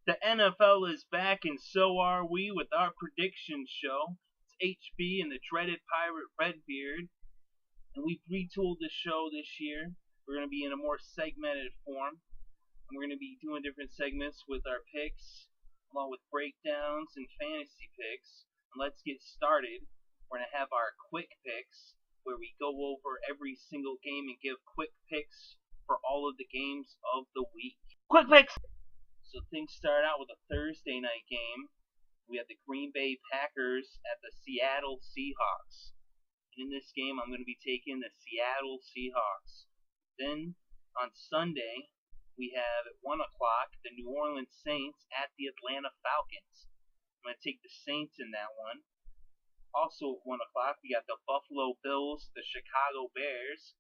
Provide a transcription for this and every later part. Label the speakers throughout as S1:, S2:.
S1: The NFL is back, and so are we with our prediction show. It's HB and the dreaded pirate Redbeard, and we've retooled the show this year. We're going to be in a more segmented form, and we're going to be doing different segments with our picks, along with breakdowns and fantasy picks. And let's get started. We're going to have our quick picks, where we go over every single game and give quick picks for all of the games of the week. Quick picks! So things start out with a Thursday night game. We have the Green Bay Packers at the Seattle Seahawks. And in this game, I'm going to be taking the Seattle Seahawks. Then on Sunday, we have at 1 o'clock the New Orleans Saints at the Atlanta Falcons. I'm going to take the Saints in that one. Also at 1 o'clock, we got the Buffalo Bills, the Chicago Bears.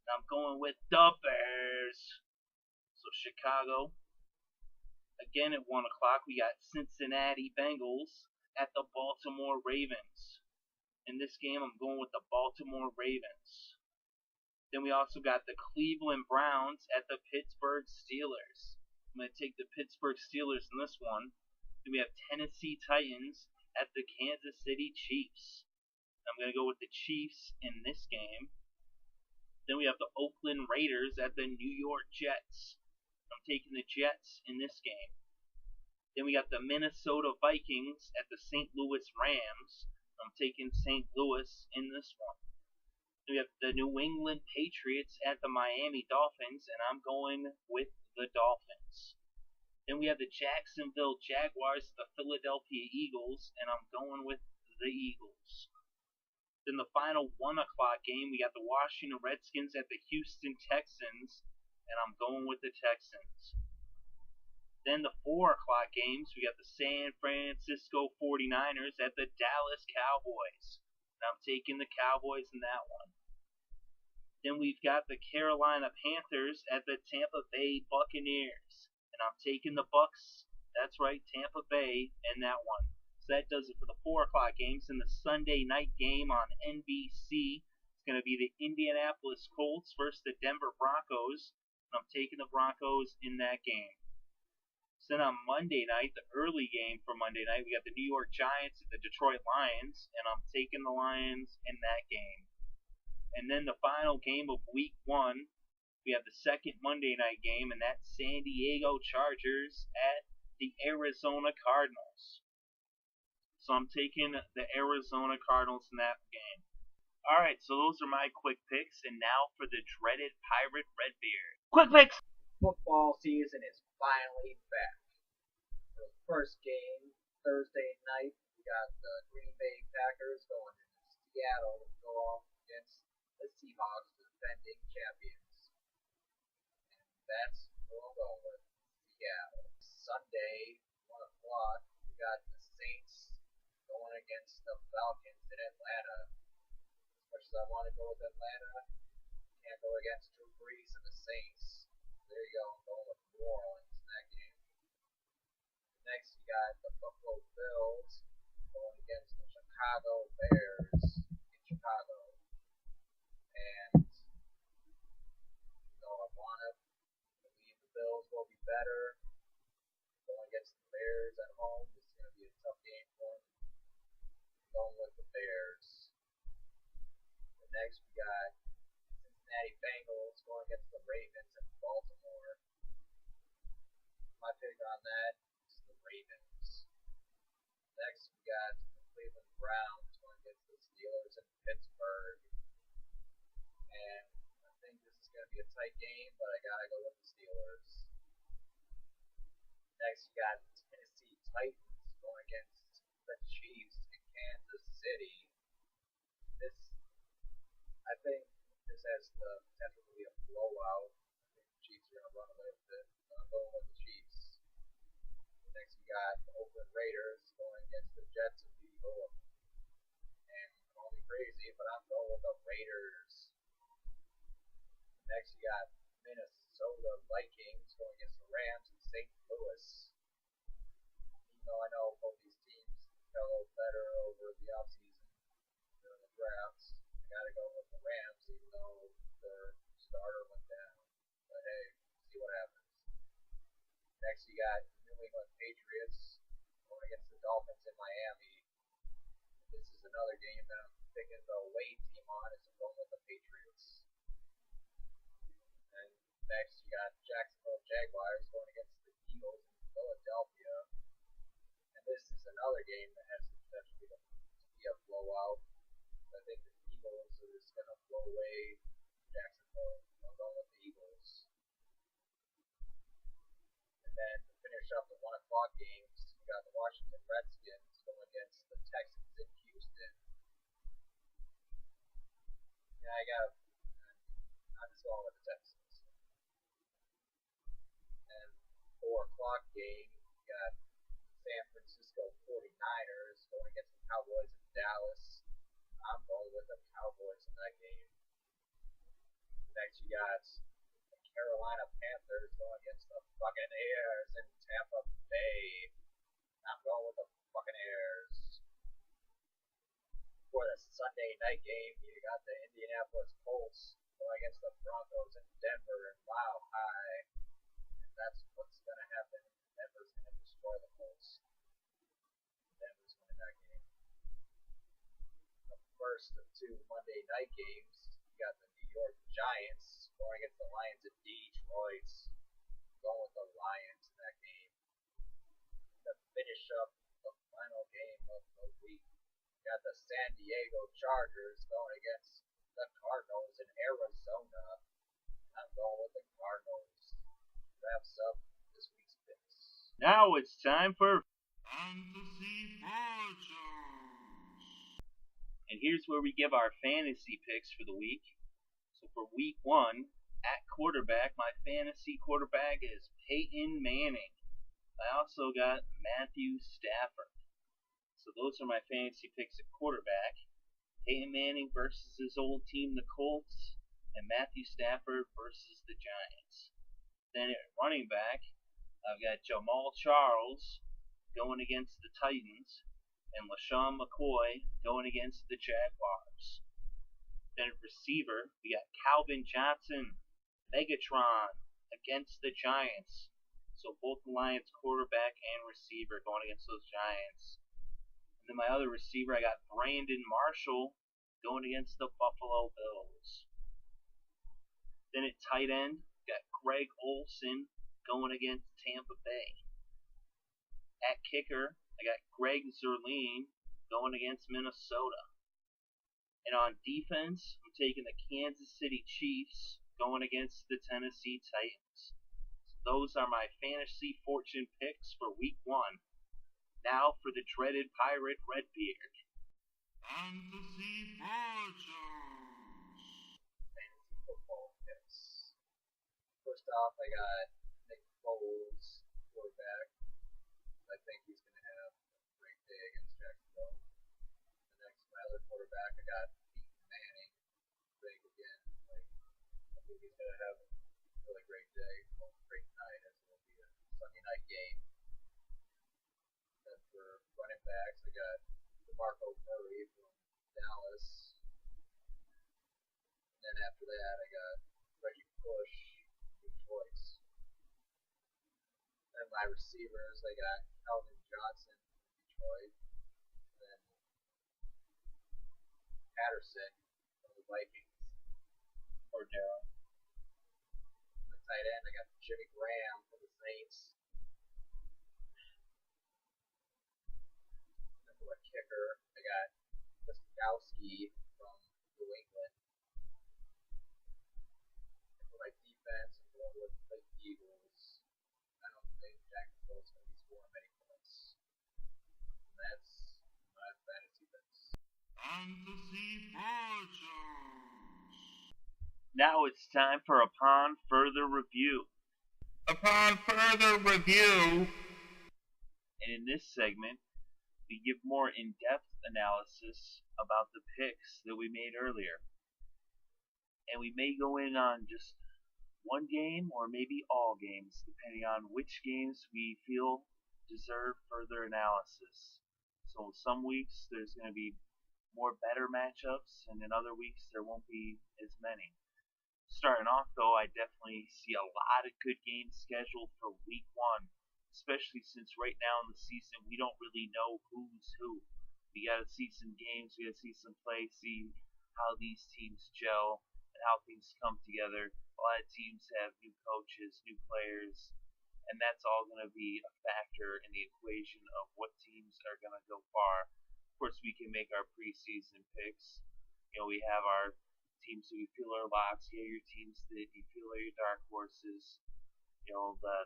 S1: And I'm going with the Bears. So Chicago. Again at 1 o'clock, we got Cincinnati Bengals at the Baltimore Ravens. In this game, I'm going with the Baltimore Ravens. Then we also got the Cleveland Browns at the Pittsburgh Steelers. I'm going to take the Pittsburgh Steelers in this one. Then we have Tennessee Titans at the Kansas City Chiefs. I'm going to go with the Chiefs in this game. Then we have the Oakland Raiders at the New York Jets. I'm taking the Jets in this game. Then we got the Minnesota Vikings at the St. Louis Rams. I'm taking St. Louis in this one. Then we have the New England Patriots at the Miami Dolphins, and I'm going with the Dolphins. Then we have the Jacksonville Jaguars at the Philadelphia Eagles, and I'm going with the Eagles. Then the final 1 o'clock game, we got the Washington Redskins at the Houston Texans, and I'm going with the Texans. Then the 4 o'clock games, we got the San Francisco 49ers at the Dallas Cowboys. And I'm taking the Cowboys in that one. Then we've got the Carolina Panthers at the Tampa Bay Buccaneers. And I'm taking the Bucs. That's right, Tampa Bay in that one. So that does it for the 4 o'clock games. And the Sunday night game on NBC is going to be the Indianapolis Colts versus the Denver Broncos. I'm taking the Broncos in that game. So then on Monday night, the early game for Monday night, we got the New York Giants at the Detroit Lions, and I'm taking the Lions in that game. And then the final game of Week 1, we have the second Monday night game, and that's San Diego Chargers at the Arizona Cardinals. So I'm taking the Arizona Cardinals in that game. Alright, so those are my quick picks, and now for the dreaded Pirate Redbeard. Quick picks!
S2: Football season is finally back. For the first game, Thursday night, we got the Green Bay Packers going to Seattle to go off against the Seahawks, the defending champions. And that's who I'm going with, Seattle. Sunday, 1 o'clock, we got the Saints going against the Falcons in Atlanta. As much as I want to go with Atlanta, can't go against Drew Brees and the Saints. There you go, I'm going with New Orleans in that game. Next, you got the Buffalo Bills going against the Chicago Bears in Chicago. And, I want to believe the Bills will be better. Going against the Bears at home, this is going to be a tough game for them. Going with the Bears. Next, we got Cincinnati Bengals going against the Ravens in Baltimore. My pick on that is the Ravens. Next, we got the Cleveland Browns going against the Steelers in Pittsburgh. And I think this is going to be a tight game, but I got to go with the Steelers. Next, we got the Tennessee Titans going against the Chiefs in Kansas City. I think this has the potential to be a blowout. I think the Chiefs are going to run away with it. I'm going with the Chiefs. Next, we got the Oakland Raiders going against the Jacksonville. And call me crazy, but I'm going with the Raiders. Next, we got Minnesota Vikings going against the Rams in St. Louis. Even though I know both these teams fell better over the offseason during the drafts, I gotta go with the Rams, even though their starter went down. But hey, see what happens. Next, you got New England Patriots going against the Dolphins in Miami. This is another game that I'm picking the away team on as I'm going with the Patriots. And next you got Jacksonville Jaguars going against the Eagles in Philadelphia. And this is another game that has the potential to be a blowout. I think the Eagles are just going to blow away Jacksonville. I'm going with the Eagles. And then to finish up the 1 o'clock games, you got the Washington Redskins going against the Texans in Houston. And I'm just going with the Texans. And 4 o'clock game, you got San Francisco 49ers going against the Cowboys in Dallas. I'm going with the Cowboys in that game. Next, you got the Carolina Panthers going against the Buccaneers in Tampa Bay. I'm going with the Buccaneers. For the Sunday night game, you got the Indianapolis Colts going against the Broncos in Denver and Mile High. And that's what's going to happen. Denver's going to destroy the Colts. Denver's winning that game. The first of 2 Monday night games, you got the New York Giants going against the Lions in Detroit. Going with the Lions in that game. To finish up the final game of the week, you got the San Diego Chargers going against the Cardinals in Arizona. I'm going with the Cardinals. Wraps up this week's picks.
S1: Now it's time for Fantasy Fortunes. And here's where we give our fantasy picks for the week. So for week 1, at quarterback, my fantasy quarterback is Peyton Manning. I also got Matthew Stafford. So those are my fantasy picks at quarterback. Peyton Manning versus his old team, the Colts, and Matthew Stafford versus the Giants. Then at running back, I've got Jamal Charles going against the Titans, and LaShawn McCoy going against the Jaguars. Then at receiver, we got Calvin Johnson, Megatron, against the Giants. So both the Lions quarterback and receiver going against those Giants. And then my other receiver, I got Brandon Marshall going against the Buffalo Bills. Then at tight end, got Greg Olsen going against Tampa Bay. At kicker, I got Greg Zerline going against Minnesota. And on defense, I'm taking the Kansas City Chiefs going against the Tennessee Titans. So those are my fantasy fortune picks for week 1. Now for the dreaded pirate Redbeard. Fantasy Fortunes.
S2: Fantasy football picks. First off, I got Nick Foles, quarterback. I think he's going to have a great day against Jacksonville. The next, my other quarterback, I got Peyton Manning. Big again. I think he's going to have a really great day, a great night, as it will be a Sunday night game. Then for running backs, I got DeMarco Murray from Dallas. And then after that, I got Reggie Bush from Detroit. And my receivers, I got Calvin Johnson from Detroit. And then Patterson from the Vikings.
S1: Cordero.
S2: On the tight end, I got Jimmy Graham from the Saints. And for my kicker, I got Gostkowski from New England. And for my defense, I'm going with the Eagles. I don't think Jacksonville's going to be scoring many points. And that's my fantasy picks.
S1: Fantasy Fortunes. Now it's time for Upon Further Review. Upon Further Review. And in this segment, we give more in-depth analysis about the picks that we made earlier. And we may go in on just one game or maybe all games, depending on which games we feel deserve further analysis. So some weeks there's going to be more better matchups, and in other weeks there won't be as many. Starting off though, I definitely see a lot of good games scheduled for week 1. especially since right now in the season we don't really know who's who. We got to see some games, we got to see some play, see how these teams gel and how things come together. A lot of teams have new coaches, new players, and that's all going to be a factor in the equation of what teams are going to go far. Of course, we can make our preseason picks. We have our teams that we feel are locks. You have your teams that you feel are your dark horses.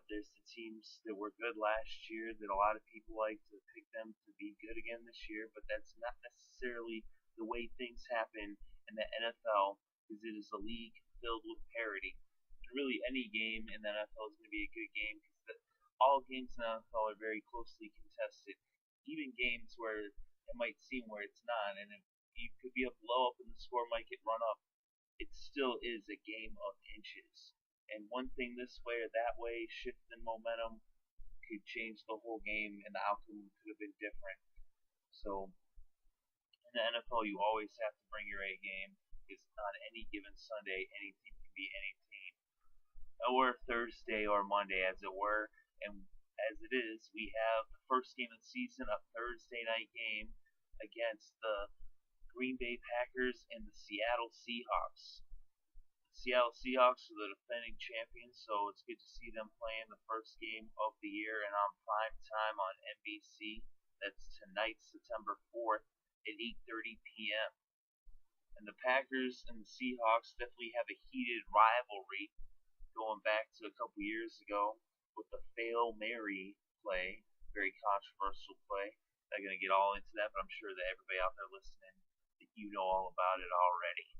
S1: There's the teams that were good last year that a lot of people like to pick them to be good again this year, but that's not necessarily the way things happen in the NFL, because it is a league filled with parity. And really, any game in the NFL is going to be a good game because all games in the NFL are very closely contested. Even games where it might seem where it's not, and you could be a blow up and the score might get run up, it still is a game of inches. And one thing this way or that way, shift in momentum, could change the whole game, and the outcome could have been different. So in the NFL, you always have to bring your A game, because on any given Sunday, any team can beat any team. Or Thursday or Monday, as it were. And as it is, we have the first game of the season, a Thursday night game against the Green Bay Packers and the Seattle Seahawks. The Seattle Seahawks are the defending champions, so it's good to see them playing the first game of the year and on prime time on NBC. That's tonight, September 4th at 8:30 p.m. And the Packers and the Seahawks definitely have a heated rivalry going back to a couple years ago with the Fail Mary play, very controversial play. I'm not going to get all into that, but I'm sure that everybody out there listening, that you know all about it already.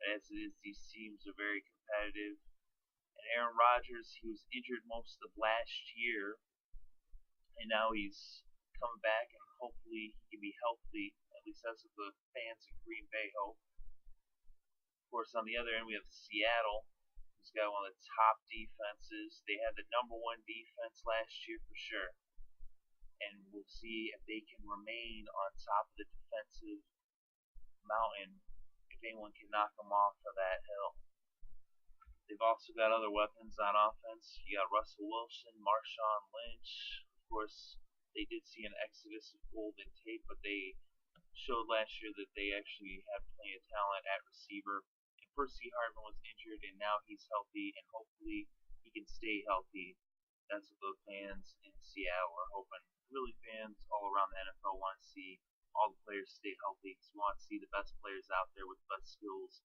S1: As it is, these teams are very competitive. And Aaron Rodgers, he was injured most of last year, and now he's coming back, and hopefully he can be healthy. At least that's what the fans in Green Bay hope. Of course, on the other end, we have Seattle, who's got one of the top defenses. They had the number one defense last year for sure. And we'll see if they can remain on top of the defensive mountain, if anyone can knock them off of that hill. They've also got other weapons on offense. You got Russell Wilson, Marshawn Lynch. Of course, they did see an exodus of golden tape, but they showed last year that they actually had plenty of talent at receiver. And Percy Harvin was injured, and now he's healthy, and hopefully he can stay healthy. That's what the fans in Seattle are hoping. Really, fans all around the NFL want to see all the players stay healthy, because we want to see the best players out there with the best skills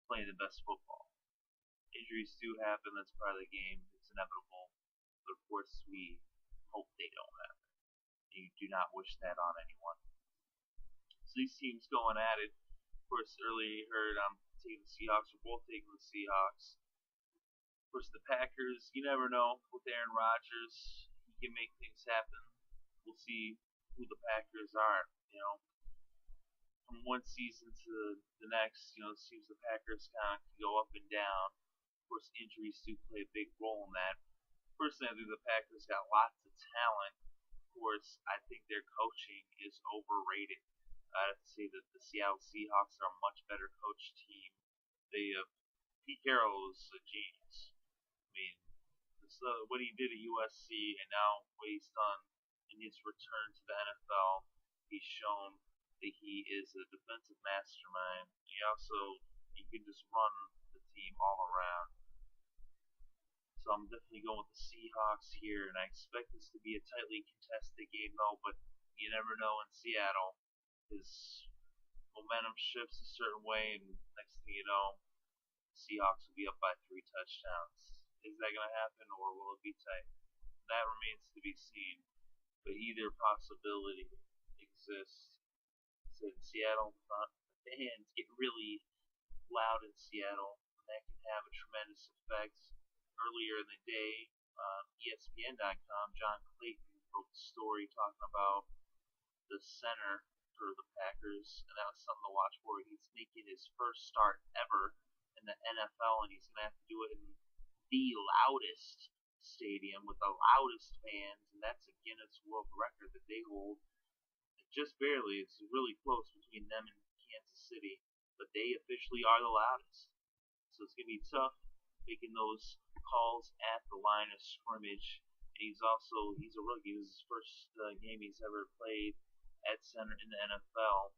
S1: playing the best football. Injuries do happen, that's part of the game, it's inevitable, but of course we hope they don't happen. You do not wish that on anyone. So these teams going at it. Of course, earlier you heard I'm taking the Seahawks, we're both taking the Seahawks. Of course, the Packers, you never know with Aaron Rodgers, he can make things happen. We'll see who the Packers are. From one season to the next, it seems the Packers kind of can go up and down. Of course, injuries do play a big role in that. Personally, I think the Packers got lots of talent. Of course, I think their coaching is overrated. I have to say that the Seattle Seahawks are a much better coached team. Pete Carroll is a genius. I mean, what he did at USC and now what he's done in his return to the NFL, he's shown that he is a defensive mastermind. He can just run the team all around. So I'm definitely going with the Seahawks here, and I expect this to be a tightly contested game though, but you never know in Seattle, because momentum shifts a certain way, and next thing you know, the Seahawks will be up by 3 touchdowns. Is that going to happen, or will it be tight? That remains to be seen, but either possibility exists. So in Seattle, the fans get really loud in Seattle, and that can have a tremendous effect. Earlier in the day, ESPN.com, John Clayton wrote a story talking about the center for the Packers, and that was something to watch for. He's making his first start ever in the NFL, and he's going to have to do it in the loudest stadium with the loudest fans, and that's a Guinness World Record that they hold. Just barely, it's really close between them and Kansas City, but they officially are the loudest. So it's going to be tough making those calls at the line of scrimmage He's a rookie. This is his first game he's ever played at center in the NFL.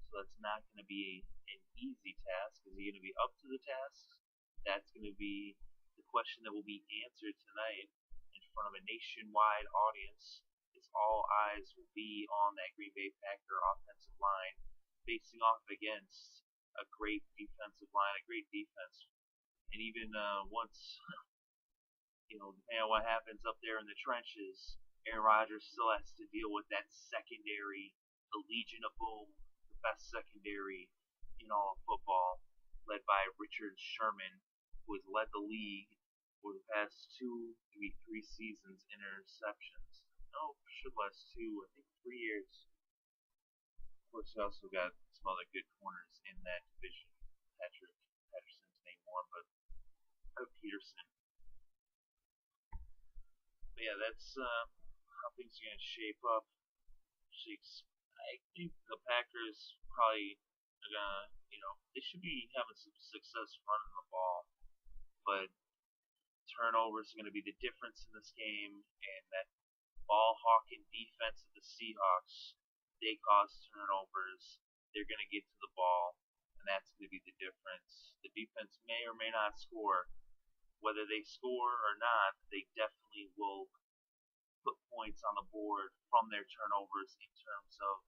S1: So that's not going to be an easy task. Is he going to be up to the task? That's going to be the question that will be answered tonight in front of a nationwide audience. As all eyes will be on that Green Bay Packer offensive line, facing off against a great defensive line, a great defense. And even once, depending on what happens up there in the trenches, Aaron Rodgers still has to deal with that secondary, the Legion of Boom, the best secondary in all of football, led by Richard Sherman, who has led the league for the past 2, maybe 3 seasons in interceptions. No, should last 2, I think 3 years. Of course, we also got some other good corners in that division. Patterson's name one, but Peterson. But yeah, that's how things are going to shape up. I think the Packers probably are going to, they should be having some success running the ball. But turnovers are going to be the difference in this game, and that ball-hawking defense of the Seahawks, they cause turnovers. They're going to get to the ball, and that's going to be the difference. The defense may or may not score. Whether they score or not, they definitely will put points on the board from their turnovers in terms of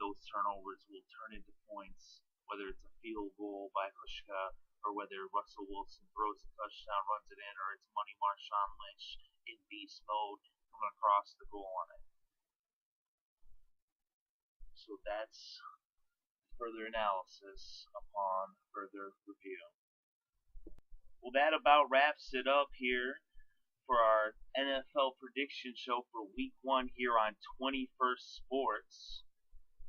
S1: those turnovers will turn into points, whether it's a field goal by Hushka or whether Russell Wilson throws a touchdown, runs it in, or it's Money Marshawn Lynch in beast mode coming across the goal line. So that's further analysis upon further review. Well, that about wraps it up here for our NFL prediction show for Week 1 here on 21st Sports.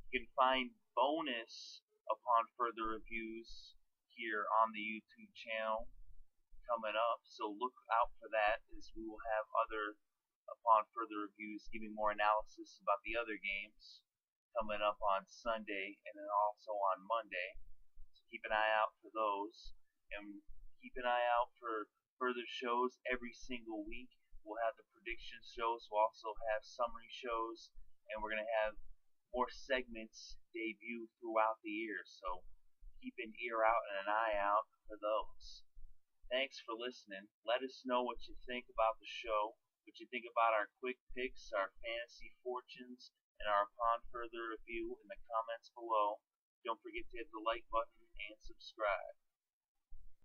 S1: You can find bonus upon further reviews here on the YouTube channel coming up, so look out for that, as we will have other upon further reviews giving more analysis about the other games coming up on Sunday and then also on Monday. So keep an eye out for those, and keep an eye out for further shows every single week. We'll have the prediction shows, we'll also have summary shows, and we're going to have more segments debut throughout the year, so keep an ear out and an eye out for those. Thanks for listening. Let us know what you think about the show, what you think about our quick picks, our fantasy fortunes, and our upon further review in the comments below. Don't forget to hit the like button and subscribe.